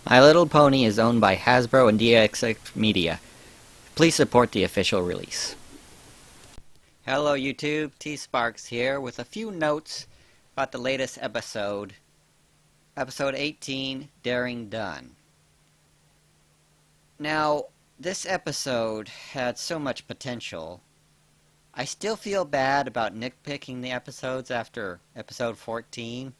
My Little Pony is owned by Hasbro and DXX Media. Please support the official release. Hello YouTube, T-Sparks here with a few notes about the latest episode. Episode 18, Daring Done. Now, this episode had so much potential. I still feel bad about nitpicking the episodes after episode 14.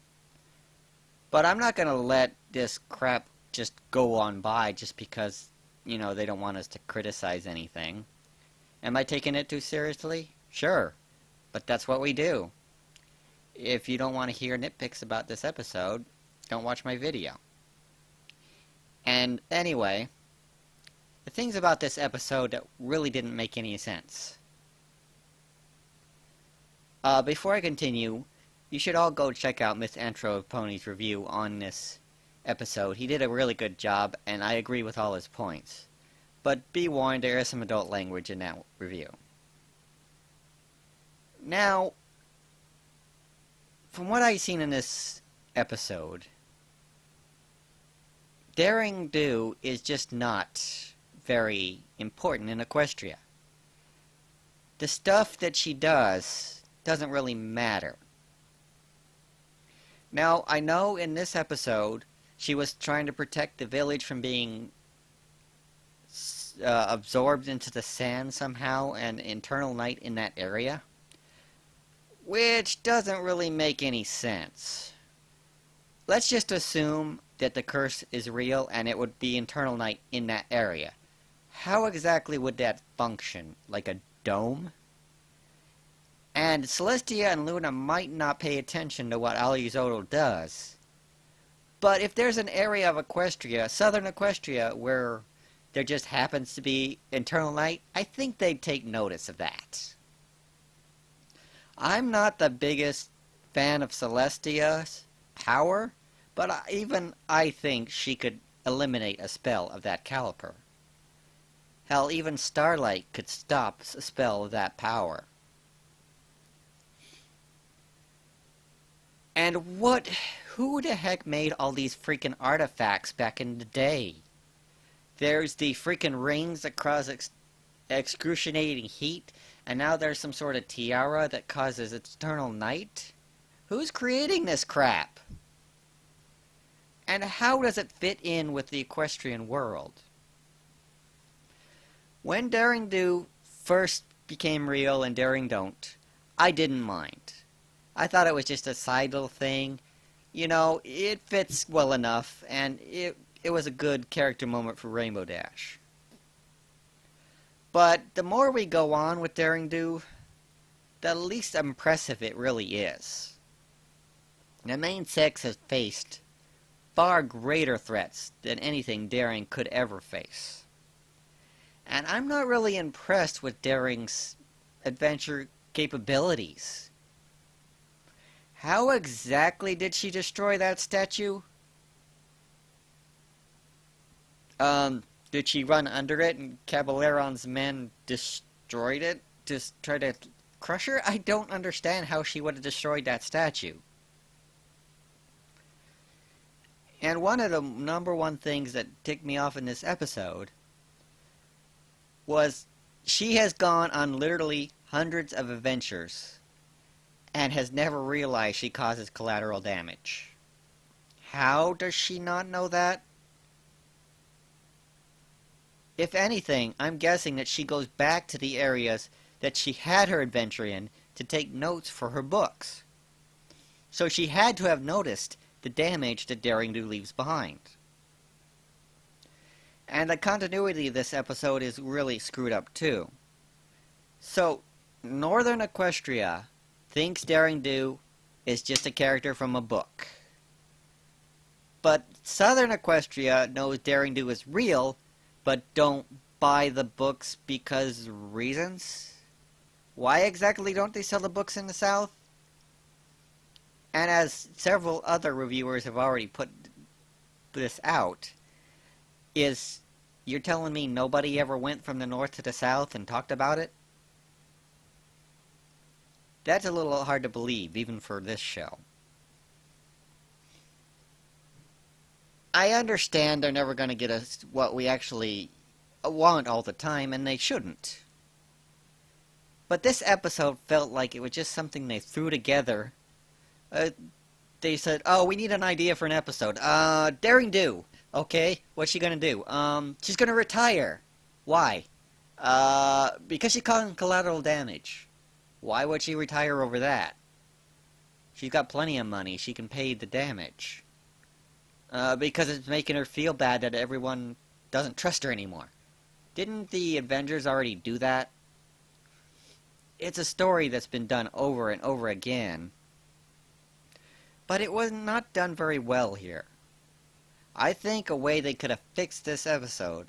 But I'm not gonna let this crap just go on by just because, they don't want us to criticize anything. Am I taking it too seriously? Sure. But that's what we do. If you don't want to hear nitpicks about this episode, don't watch my video. And anyway, the things about this episode that really didn't make any sense. Before I continue, you should all go check out Miss Antro of Pony's review on this episode. He did a really good job, and I agree with all his points. But be warned, there is some adult language in that review. Now, from what I've seen in this episode, Daring Do is just not very important in Equestria. The stuff that she does doesn't really matter. Now, I know in this episode, she was trying to protect the village from being absorbed into the sand somehow, and internal night in that area. Which doesn't really make any sense. Let's just assume that the curse is real and it would be internal night in that area. How exactly would that function? Like a dome? And Celestia and Luna might not pay attention to what Alizodal does. But if there's an area of Equestria, southern Equestria, where there just happens to be internal night, I think they'd take notice of that. I'm not the biggest fan of Celestia's power, but even I think she could eliminate a spell of that caliber. Hell, even Starlight could stop a spell of that power. And who the heck made all these freaking artifacts back in the day? There's the freaking rings that cause excruciating heat, and now there's some sort of tiara that causes eternal night? Who's creating this crap? And how does it fit in with the equestrian world? When Daring Do first became real and Daring Don't, I didn't mind. I thought it was just a side little thing. It fits well enough, and it was a good character moment for Rainbow Dash. But the more we go on with Daring Do, the least impressive it really is. The main sex has faced far greater threats than anything Daring could ever face. And I'm not really impressed with Daring's adventure capabilities. How exactly did she destroy that statue? Did she run under it and Caballeron's men destroyed it to try to crush her? I don't understand how she would have destroyed that statue. And one of the number one things that ticked me off in this episode was she has gone on literally hundreds of adventures and has never realized she causes collateral damage. How does she not know that? If anything, I'm guessing that she goes back to the areas that she had her adventure in to take notes for her books. So she had to have noticed the damage that Daring Do leaves behind. And the continuity of this episode is really screwed up too. So, Northern Equestria thinks Daring Do is just a character from a book. But Southern Equestria knows Daring Do is real, but don't buy the books because reasons? Why exactly don't they sell the books in the South? And as several other reviewers have already put this out, you're telling me nobody ever went from the North to the South and talked about it? That's a little hard to believe, even for this show. I understand they're never going to get us what we actually want all the time, and they shouldn't. But this episode felt like it was just something they threw together. They said, "Oh, we need an idea for an episode. Daring Do. Okay, what's she gonna do? She's gonna retire. Why? Because she caused collateral damage. Why would she retire over that? She's got plenty of money. She can pay the damage. Because it's making her feel bad that everyone doesn't trust her anymore. Didn't the Avengers already do that? It's a story that's been done over and over again. But it was not done very well here. I think a way they could have fixed this episode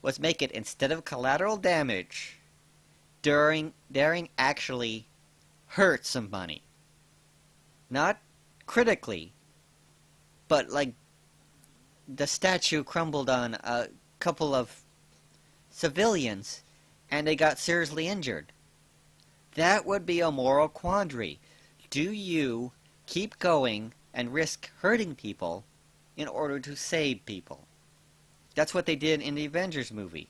was make it, instead of collateral damage, Daring actually hurt somebody. Not critically, but like the statue crumbled on a couple of civilians and they got seriously injured. That would be a moral quandary. Do you keep going and risk hurting people in order to save people? That's what they did in the Avengers movie.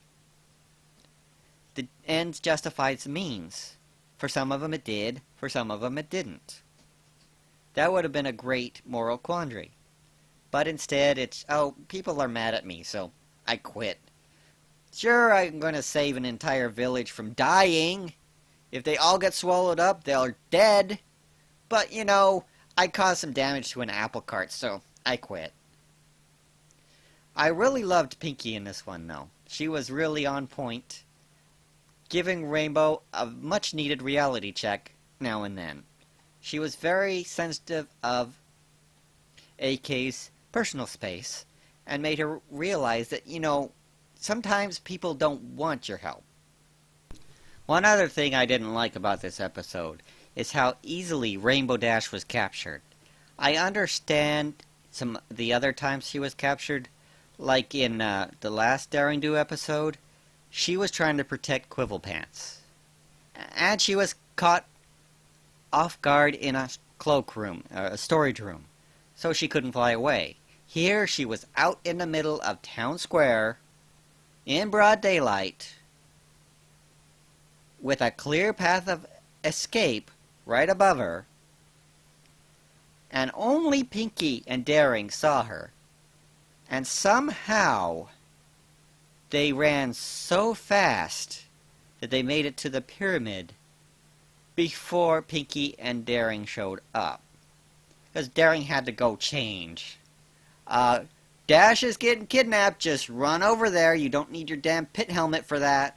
The ends justifies the means. For some of them it did, for some of them it didn't. That would have been a great moral quandary. But instead it's, oh, people are mad at me, so I quit. Sure, I'm going to save an entire village from dying. If they all get swallowed up, they're dead. But, you know, I caused some damage to an apple cart, so I quit. I really loved Pinky in this one, though. She was really on point, giving Rainbow a much-needed reality check now and then. She was very sensitive of AK's personal space, and made her realize that, you know, sometimes people don't want your help. One other thing I didn't like about this episode is how easily Rainbow Dash was captured. I understand some the other times she was captured, like in the last Daring Do episode, she was trying to protect Quibblepants. And she was caught off guard in a cloakroom, a storage room, so she couldn't fly away. Here she was out in the middle of town square, in broad daylight, with a clear path of escape right above her, and only Pinky and Daring saw her. And somehow they ran so fast that they made it to the pyramid before Pinky and Daring showed up. Because Daring had to go change. Dash is getting kidnapped, just run over there. You don't need your damn pit helmet for that.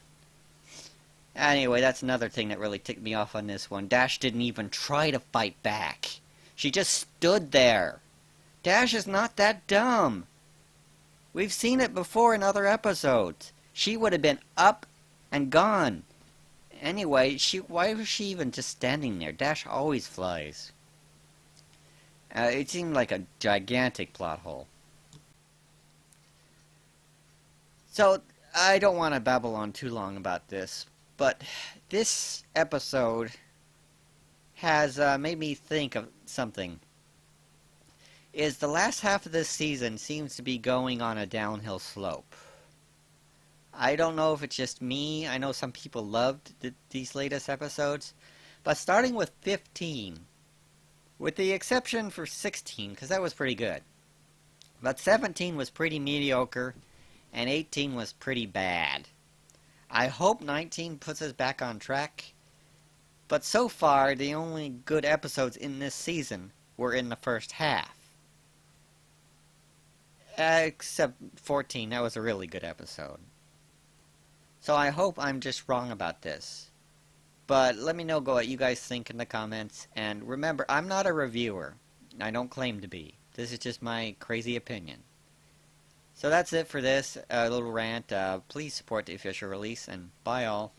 Anyway, that's another thing that really ticked me off on this one. Dash didn't even try to fight back. She just stood there. Dash is not that dumb. We've seen it before in other episodes. She would have been up and gone. Anyway, why was she even just standing there? Dash always flies. It seemed like a gigantic plot hole. So, I don't want to babble on too long about this, but this episode has made me think of something. The last half of this season seems to be going on a downhill slope. I don't know if it's just me. I know some people loved these latest episodes, but starting with 15, with the exception for 16, because that was pretty good, but 17 was pretty mediocre, and 18 was pretty bad. I hope 19 puts us back on track, but so far the only good episodes in this season were in the first half. Except 14, that was a really good episode. So I hope I'm just wrong about this. But let me know what you guys think in the comments. And remember, I'm not a reviewer. I don't claim to be. This is just my crazy opinion. So that's it for this little rant. Please support the official release, and bye all.